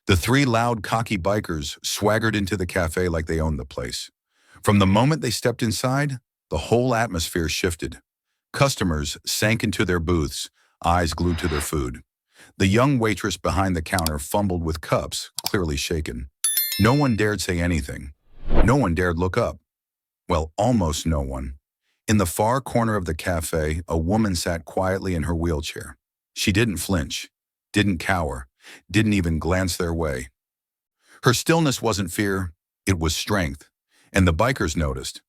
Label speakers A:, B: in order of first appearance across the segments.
A: The three loud, cocky bikers swaggered into the cafe like they owned the place. From the moment they stepped inside, the whole atmosphere shifted. Customers sank into their booths, eyes glued to their food. The young waitress behind the counter fumbled with cups, clearly shaken. No one dared say anything. No one dared look up. Well, almost no one. In the far corner of the cafe, a woman sat quietly in her wheelchair. She didn't flinch, didn't cower, didn't even glance their way. Her stillness wasn't fear, it was strength. And the bikers noticed.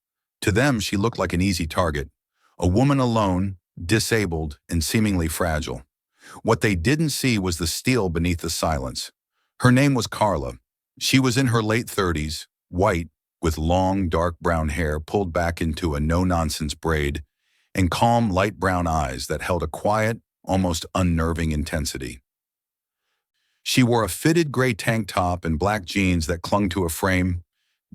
A: To them, she looked like an easy target. A woman alone, disabled, and seemingly fragile. What they didn't see was the steel beneath the silence. Her name was Carla. She was in her late 30s, white, with long, dark brown hair pulled back into a no-nonsense braid, and calm, light brown eyes that held a quiet, almost unnerving intensity. She wore a fitted gray tank top and black jeans that clung to a frame,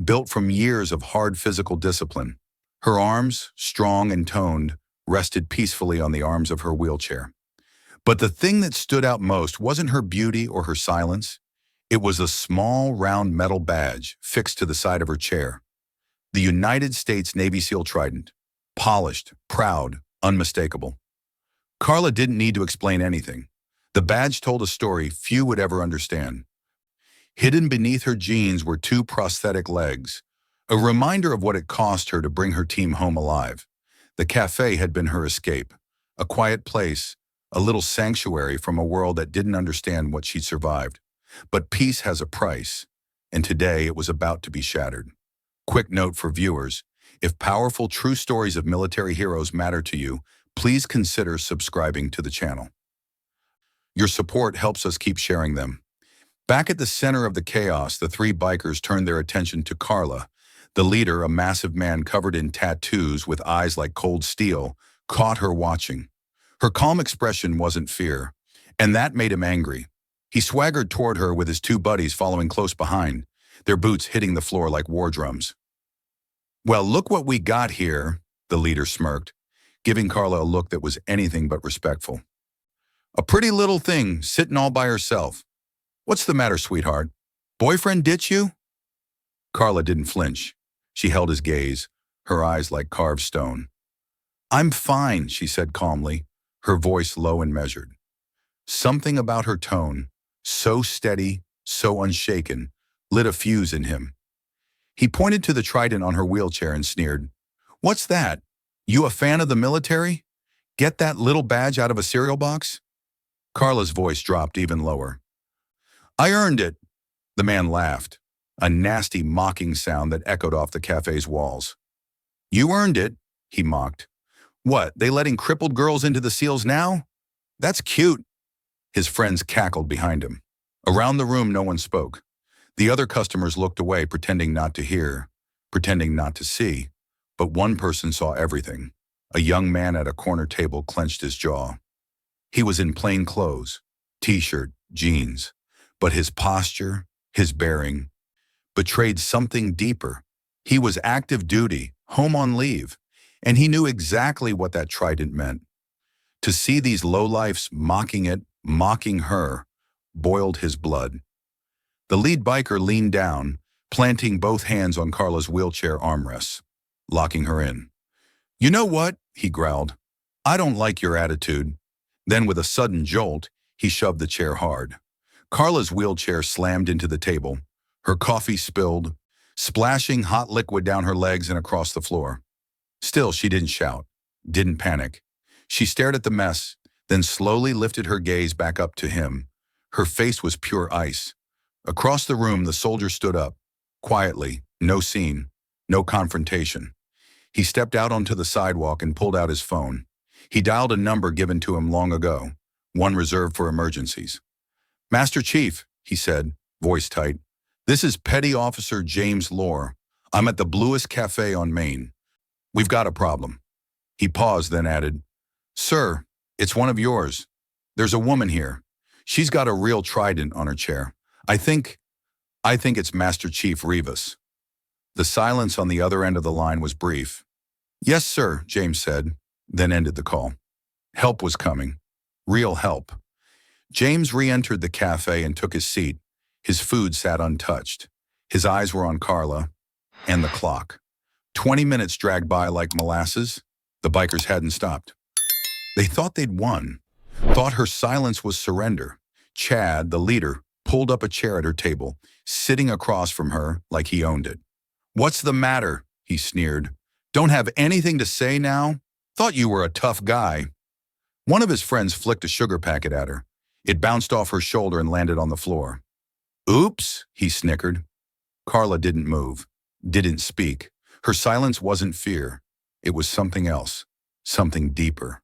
A: built from years of hard physical discipline. Her arms, strong and toned, rested peacefully on the arms of her wheelchair. But the thing that stood out most wasn't her beauty or her silence. It was a small, round metal badge fixed to the side of her chair. The United States Navy SEAL Trident. Polished, proud, unmistakable. Carla didn't need to explain anything. The badge told a story few would ever understand. Hidden beneath her jeans were two prosthetic legs, a reminder of what it cost her to bring her team home alive. The cafe had been her escape, a quiet place, a little sanctuary from a world that didn't understand what she'd survived. But peace has a price, and today it was about to be shattered. Quick note for viewers, if powerful true stories of military heroes matter to you, please consider subscribing to the channel. Your support helps us keep sharing them. Back at the center of the chaos, the three bikers turned their attention to Carla. The leader, a massive man covered in tattoos with eyes like cold steel, caught her watching. Her calm expression wasn't fear, and that made him angry. He swaggered toward her with his two buddies following close behind, their boots hitting the floor like war drums. "Well, look what we got here," the leader smirked, giving Carla a look that was anything but respectful. "A pretty little thing, sitting all by herself. What's the matter, sweetheart? Boyfriend ditch you?" Carla didn't flinch. She held his gaze, her eyes like carved stone. "I'm fine," she said calmly, her voice low and measured. Something about her tone, so steady, so unshaken, lit a fuse in him. He pointed to the trident on her wheelchair and sneered. "What's that? You a fan of the military? Get that little badge out of a cereal box?" Carla's voice dropped even lower. "I earned it." The man laughed, a nasty mocking sound that echoed off the cafe's walls. "You earned it," he mocked. "What, they letting crippled girls into the SEALs now? That's cute." His friends cackled behind him. Around the room, no one spoke. The other customers looked away, pretending not to hear, pretending not to see. But one person saw everything. A young man at a corner table clenched his jaw. He was in plain clothes, t-shirt, jeans, but his posture, his bearing, betrayed something deeper. He was active duty, home on leave, and he knew exactly what that trident meant. To see these lowlifes mocking it, mocking her, boiled his blood. The lead biker leaned down, planting both hands on Carla's wheelchair armrests, locking her in. "You know what?" he growled. "I don't like your attitude." Then with a sudden jolt, he shoved the chair hard. Carla's wheelchair slammed into the table. Her coffee spilled, splashing hot liquid down her legs and across the floor. Still, she didn't shout, didn't panic. She stared at the mess, then slowly lifted her gaze back up to him. Her face was pure ice. Across the room, the soldier stood up, quietly, no scene, no confrontation. He stepped out onto the sidewalk and pulled out his phone. He dialed a number given to him long ago, one reserved for emergencies. "Master Chief," he said, voice tight, "this is Petty Officer James Lore. I'm at the Bluest Cafe on Main. We've got a problem." He paused, then added, "Sir, it's one of yours. There's a woman here. She's got a real trident on her chair. I think it's Master Chief Rivas." The silence on the other end of the line was brief. "Yes, sir," James said, then ended the call. Help was coming. Real help. James re-entered the cafe and took his seat, His food sat untouched. His eyes were on Carla and the clock. 20 minutes dragged by like molasses. The bikers hadn't stopped. They thought they'd won, thought her silence was surrender. Chad, the leader, pulled up a chair at her table, sitting across from her like he owned it. "What's the matter?" he sneered. "Don't have anything to say now? Thought you were a tough guy." One of his friends flicked a sugar packet at her. It bounced off her shoulder and landed on the floor. "Oops," he snickered. Carla didn't move, didn't speak. Her silence wasn't fear. It was something else, something deeper.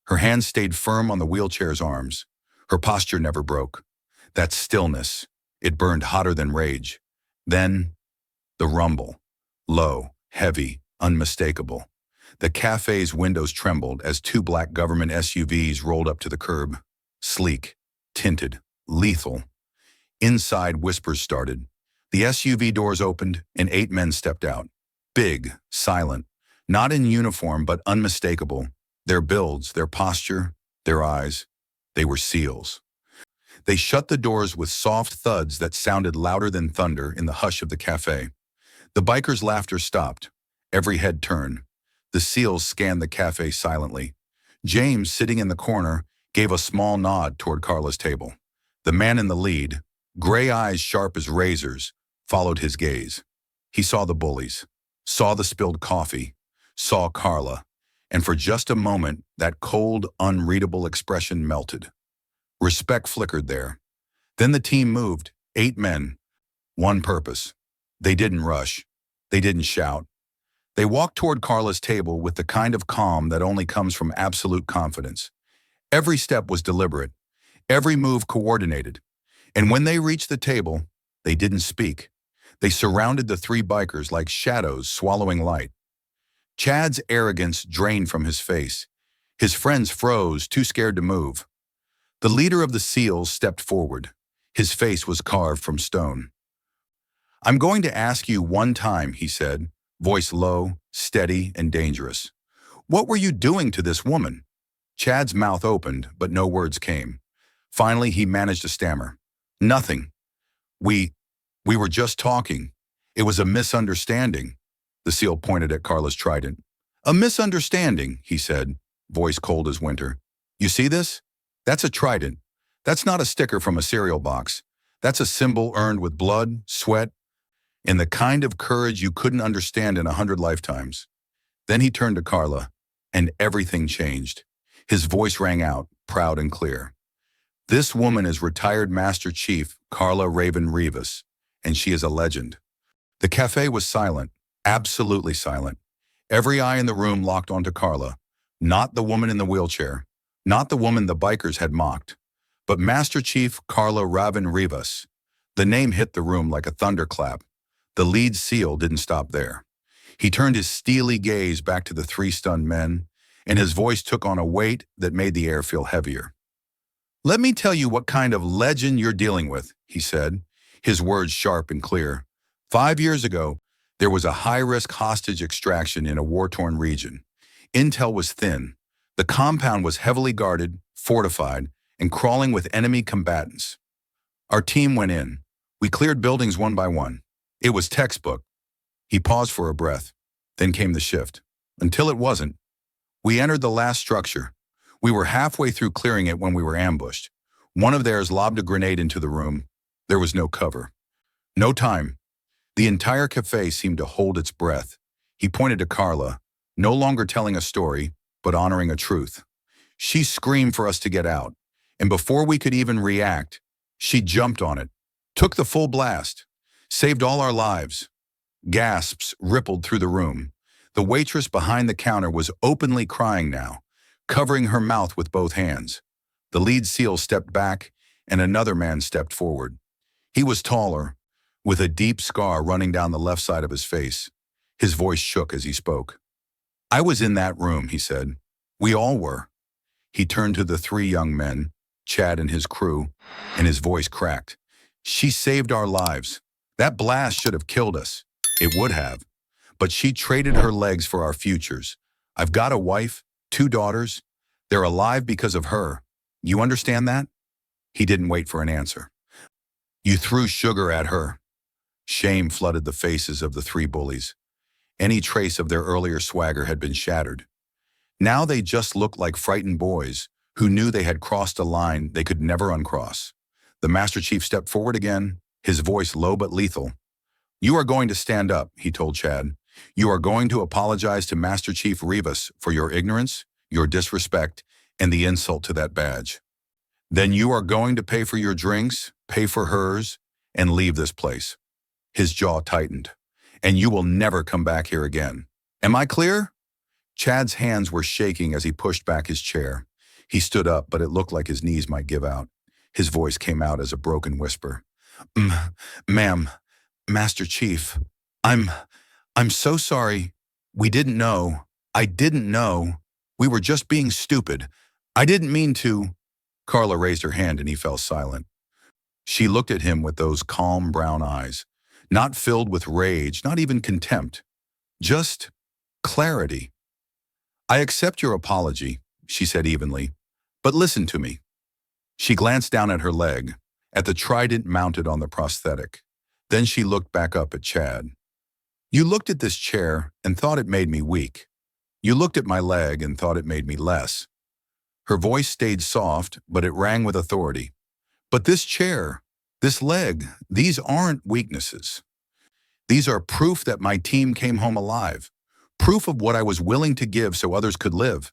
A: Her hands stayed firm on the wheelchair's arms. Her posture never broke. That stillness, it burned hotter than rage. Then, the rumble. Low, heavy, unmistakable. The cafe's windows trembled as two black government SUVs rolled up to the curb. Sleek, tinted, lethal. Inside, whispers started. The SUV doors opened and 8 men stepped out. Big, silent, not in uniform but unmistakable. Their builds, their posture, their eyes, they were SEALs. They shut the doors with soft thuds that sounded louder than thunder in the hush of the cafe. The bikers' laughter stopped. Every head turned. The SEALs scanned the cafe silently. James, sitting in the corner, gave a small nod toward Carla's table. The man in the lead, gray eyes sharp as razors, followed his gaze. He saw the bullies, saw the spilled coffee, saw Carla, and for just a moment, that cold, unreadable expression melted. Respect flickered there. Then the team moved, 8 men, one purpose. They didn't rush. They didn't shout. They walked toward Carla's table with the kind of calm that only comes from absolute confidence. Every step was deliberate, every move coordinated. And when they reached the table, they didn't speak. They surrounded the 3 bikers like shadows swallowing light. Chad's arrogance drained from his face. His friends froze, too scared to move. The leader of the SEALs stepped forward. His face was carved from stone. "I'm going to ask you one time," he said, voice low, steady, and dangerous. "What were you doing to this woman?" Chad's mouth opened, but no words came. Finally, he managed to stammer. "Nothing. We were just talking. It was a misunderstanding." The SEAL pointed at Carla's trident. "A misunderstanding," he said, voice cold as winter. "You see this? That's a trident. That's not a sticker from a cereal box. That's a symbol earned with blood, sweat, and the kind of courage you couldn't understand in 100 lifetimes." Then he turned to Carla, and everything changed. His voice rang out, proud and clear. "This woman is retired Master Chief Carla Raven Rivas, and she is a legend." The cafe was silent, absolutely silent. Every eye in the room locked onto Carla, not the woman in the wheelchair, not the woman the bikers had mocked, but Master Chief Carla Raven Rivas. The name hit the room like a thunderclap. The lead SEAL didn't stop there. He turned his steely gaze back to the 3 stunned men, and his voice took on a weight that made the air feel heavier. "Let me tell you what kind of legend you're dealing with," he said, his words sharp and clear. 5 years ago, there was a high-risk hostage extraction in a war-torn region. Intel was thin. The compound was heavily guarded, fortified, and crawling with enemy combatants. Our team went in. We cleared buildings one by one. It was textbook. He paused for a breath. Then came the shift. Until it wasn't. We entered the last structure. We were halfway through clearing it when we were ambushed. One of theirs lobbed a grenade into the room. There was no cover. No time. The entire cafe seemed to hold its breath. He pointed to Carla, no longer telling a story, but honoring a truth. She screamed for us to get out, and before we could even react, she jumped on it, took the full blast, saved all our lives. Gasps rippled through the room. The waitress behind the counter was openly crying now, covering her mouth with both hands. The lead SEAL stepped back, and another man stepped forward. He was taller, with a deep scar running down the left side of his face. His voice shook as he spoke. "I was in that room," he said. "We all were." He turned to the 3 young men, Chad and his crew, and his voice cracked. "She saved our lives. That blast should have killed us. It would have. But she traded her legs for our futures. I've got a wife, 2 daughters. They're alive because of her. You understand that?" He didn't wait for an answer. You threw sugar at her. Shame flooded the faces of the three bullies. Any trace of their earlier swagger had been shattered. Now they just looked like frightened boys who knew they had crossed a line they could never uncross. The Master Chief stepped forward again, his voice low but lethal. "You are going to stand up," he told Chad. "You are going to apologize to Master Chief Rivas for your ignorance, your disrespect, and the insult to that badge. Then you are going to pay for your drinks, pay for hers, and leave this place." His jaw tightened. "And you will never come back here again. Am I clear?" Chad's hands were shaking as he pushed back his chair. He stood up, but it looked like his knees might give out. His voice came out as a broken whisper. Ma'am, Master Chief, I'm so sorry. We didn't know. I didn't know. We were just being stupid. I didn't mean to." Carla raised her hand and he fell silent. She looked at him with those calm brown eyes, not filled with rage, not even contempt, just clarity. "I accept your apology," she said evenly, "but listen to me." She glanced down at her leg, at the trident mounted on the prosthetic. Then she looked back up at Chad. "You looked at this chair and thought it made me weak. You looked at my leg and thought it made me less." Her voice stayed soft, but it rang with authority. "But this chair, this leg, these aren't weaknesses. These are proof that my team came home alive. Proof of what I was willing to give so others could live."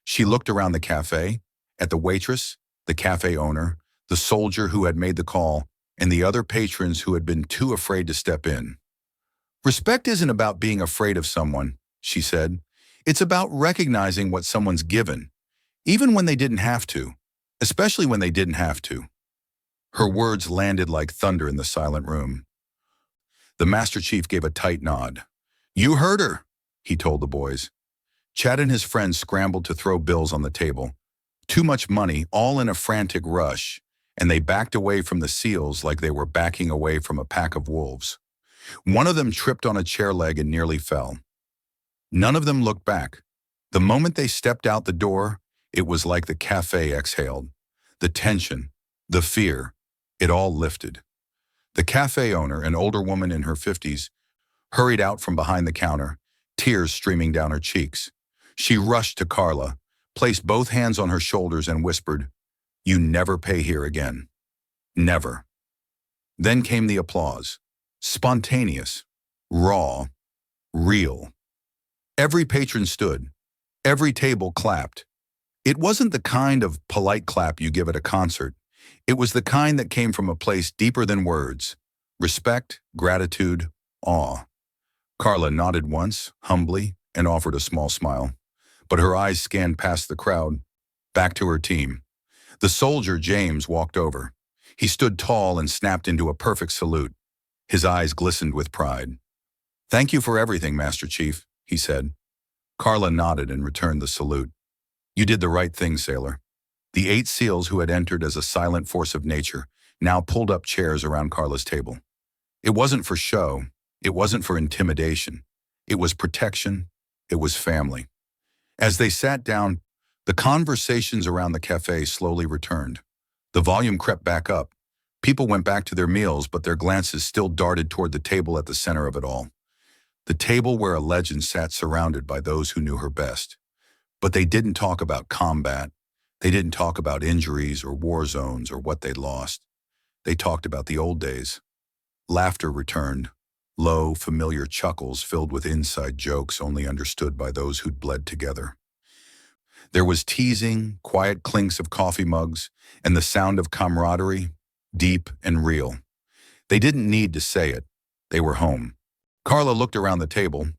A: She looked around the cafe, at the waitress, the cafe owner, the soldier who had made the call, and the other patrons who had been too afraid to step in. "Respect isn't about being afraid of someone," she said. "It's about recognizing what someone's given, even when they didn't have to, especially when they didn't have to." Her words landed like thunder in the silent room. The Master Chief gave a tight nod. "You heard her," he told the boys. Chad and his friends scrambled to throw bills on the table. Too much money, all in a frantic rush, and they backed away from the seals like they were backing away from a pack of wolves. One of them tripped on a chair leg and nearly fell. None of them looked back. The moment they stepped out the door, it was like the cafe exhaled. The tension, the fear, it all lifted. The cafe owner, an older woman in her 50s, hurried out from behind the counter, tears streaming down her cheeks. She rushed to Carla, placed both hands on her shoulders and whispered, "You never pay here again. Never." Then came the applause. Spontaneous, raw, real. Every patron stood. Every table clapped. It wasn't the kind of polite clap you give at a concert. It was the kind that came from a place deeper than words. Respect, gratitude, awe. Carla nodded once, humbly, and offered a small smile. But her eyes scanned past the crowd, back to her team. The soldier, James, walked over. He stood tall and snapped into a perfect salute. His eyes glistened with pride. "Thank you for everything, Master Chief," he said. Carla nodded and returned the salute. "You did the right thing, sailor." The 8 SEALs who had entered as a silent force of nature now pulled up chairs around Carla's table. It wasn't for show. It wasn't for intimidation. It was protection. It was family. As they sat down, the conversations around the cafe slowly returned. The volume crept back up. People went back to their meals, but their glances still darted toward the table at the center of it all. The table where a legend sat surrounded by those who knew her best. But they didn't talk about combat. They didn't talk about injuries or war zones or what they'd lost. They talked about the old days. Laughter returned. Low, familiar chuckles filled with inside jokes only understood by those who'd bled together. There was teasing, quiet clinks of coffee mugs, and the sound of camaraderie, deep and real. They didn't need to say it. They were home. Carla looked around the table,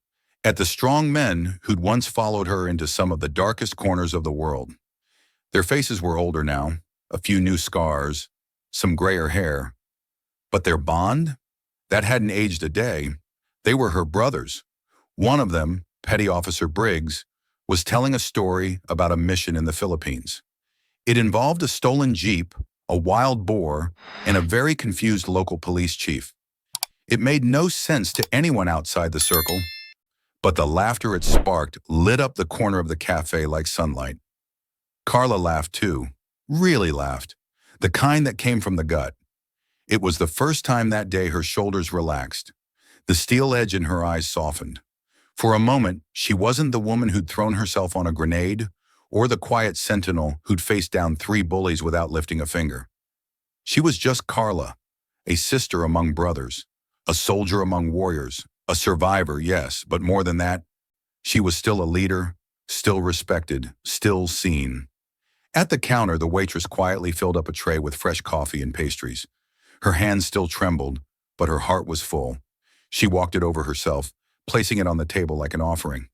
A: at the strong men who'd once followed her into some of the darkest corners of the world. Their faces were older now, a few new scars, some grayer hair. But their bond? That hadn't aged a day. They were her brothers. One of them, Petty Officer Briggs, was telling a story about a mission in the Philippines. It involved a stolen Jeep, a wild boar, and a very confused local police chief. It made no sense to anyone outside the circle, but the laughter it sparked lit up the corner of the cafe like sunlight. Carla laughed too, really laughed, the kind that came from the gut. It was the first time that day her shoulders relaxed. The steel edge in her eyes softened. For a moment, she wasn't the woman who'd thrown herself on a grenade, or the quiet sentinel who'd faced down 3 bullies without lifting a finger. She was just Carla, a sister among brothers, a soldier among warriors, a survivor, yes, but more than that, she was still a leader, still respected, still seen. At the counter, the waitress quietly filled up a tray with fresh coffee and pastries. Her hands still trembled, but her heart was full. She walked it over herself, placing it on the table like an offering.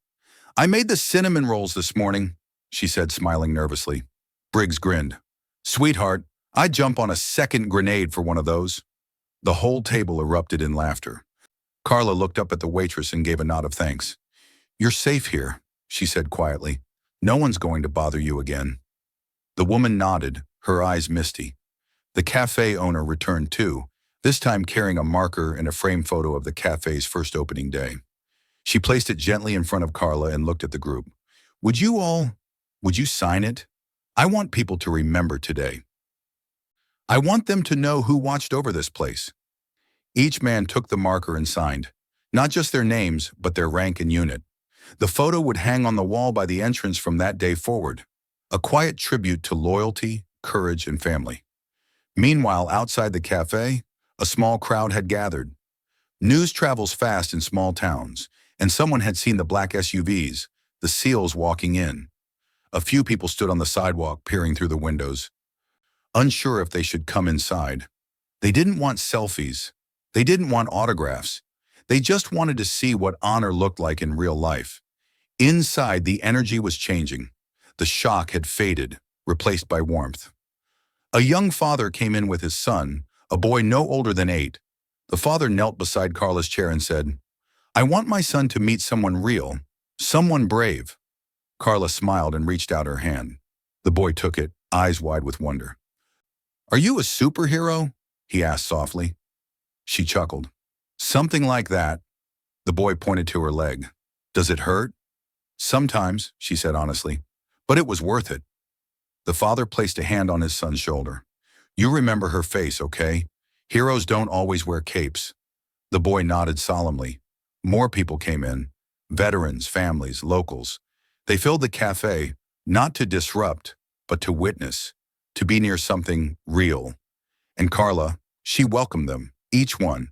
A: "I made the cinnamon rolls this morning," she said, smiling nervously. Briggs grinned. "Sweetheart, I'd jump on a second grenade for one of those." The whole table erupted in laughter. Carla looked up at the waitress and gave a nod of thanks. "You're safe here," she said quietly. "No one's going to bother you again." The woman nodded, her eyes misty. The cafe owner returned too, this time carrying a marker and a framed photo of the cafe's first opening day. She placed it gently in front of Carla and looked at the group. Would you sign it? I want people to remember today. I want them to know who watched over this place." Each man took the marker and signed, not just their names, but their rank and unit. The photo would hang on the wall by the entrance from that day forward, a quiet tribute to loyalty, courage, and family. Meanwhile, outside the cafe, a small crowd had gathered. News travels fast in small towns, and someone had seen the black SUVs, the SEALs walking in. A few people stood on the sidewalk, peering through the windows, unsure if they should come inside. They didn't want selfies. They didn't want autographs. They just wanted to see what honor looked like in real life. Inside, the energy was changing. The shock had faded, replaced by warmth. A young father came in with his son, a boy no older than 8. The father knelt beside Carla's chair and said, "I want my son to meet someone real, someone brave." Carla smiled and reached out her hand. The boy took it, eyes wide with wonder. "Are you a superhero?" he asked softly. She chuckled. "Something like that." The boy pointed to her leg. "Does it hurt?" "Sometimes," she said honestly, "but it was worth it." The father placed a hand on his son's shoulder. "You remember her face, okay? Heroes don't always wear capes." The boy nodded solemnly. More people came in. Veterans, families, locals. They filled the cafe, not to disrupt, but to witness, to be near something real. And Carla, she welcomed them, each one.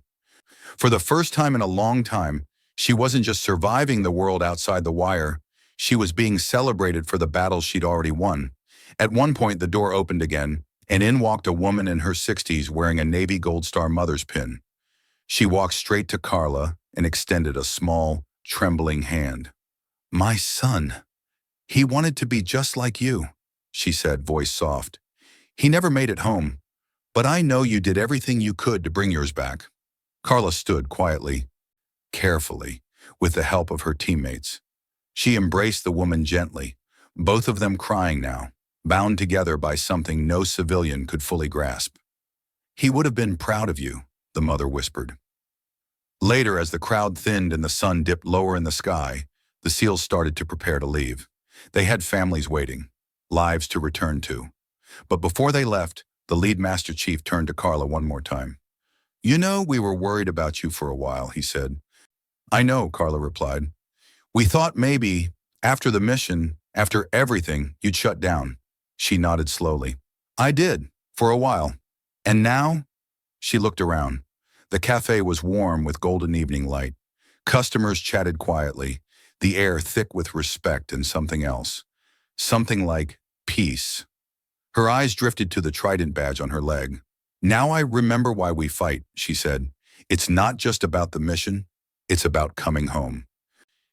A: For the first time in a long time, she wasn't just surviving the world outside the wire, she was being celebrated for the battles she'd already won. At one point, the door opened again, and in walked a woman in her 60s wearing a Navy Gold Star mother's pin. She walked straight to Carla and extended a small, trembling hand. "My son. He wanted to be just like you," she said, voice soft. "He never made it home, but I know you did everything you could to bring yours back." Carla stood quietly, carefully, with the help of her teammates. She embraced the woman gently, both of them crying now, bound together by something no civilian could fully grasp. "He would have been proud of you," the mother whispered. Later, as the crowd thinned and the sun dipped lower in the sky, the SEALs started to prepare to leave. They had families waiting, lives to return to. But before they left, the lead Master Chief turned to Carla one more time. "You know, we were worried about you for a while," he said. "I know," Carla replied. "We thought maybe, after the mission, after everything, you'd shut down." She nodded slowly. "I did, for a while. And now?" She looked around. The cafe was warm with golden evening light. Customers chatted quietly, the air thick with respect and something else. Something like peace. Her eyes drifted to the trident badge on her leg. "Now I remember why we fight," she said. "It's not just about the mission. It's about coming home.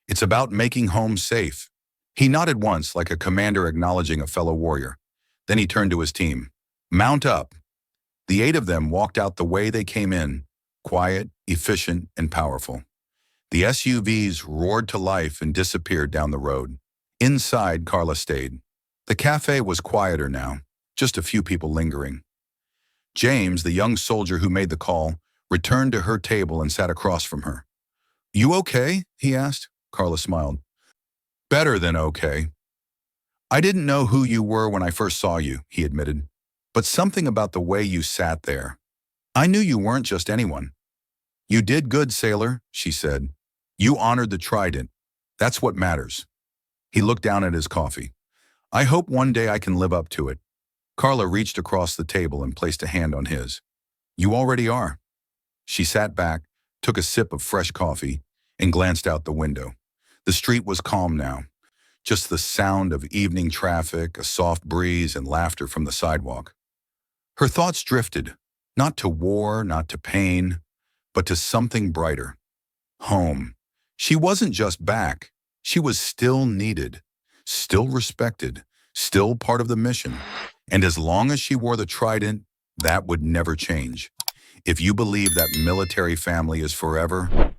A: It's about making home safe." He nodded once, like a commander acknowledging a fellow warrior. Then he turned to his team. "Mount up." The 8 of them walked out the way they came in, quiet, efficient, and powerful. The SUVs roared to life and disappeared down the road. Inside, Carla stayed. The cafe was quieter now, just a few people lingering. James, the young soldier who made the call, returned to her table and sat across from her. "You okay?" he asked. Carla smiled. "Better than okay. I didn't know who you were when I first saw you," he admitted. "But something about the way you sat there. I knew you weren't just anyone. You did good, sailor, she said. You honored the trident. That's what matters. He looked down at his coffee. I hope one day I can live up to it. Carla reached across the table and placed a hand on his. You already are. She sat back, took a sip of fresh coffee, and glanced out the window. The street was calm now. Just the sound of evening traffic, a soft breeze, and laughter from the sidewalk. Her thoughts drifted, not to war, not to pain, but to something brighter. Home. She wasn't just back. She was still needed, still respected, still part of the mission. And as long as she wore the trident, that would never change. If you believe that military family is forever,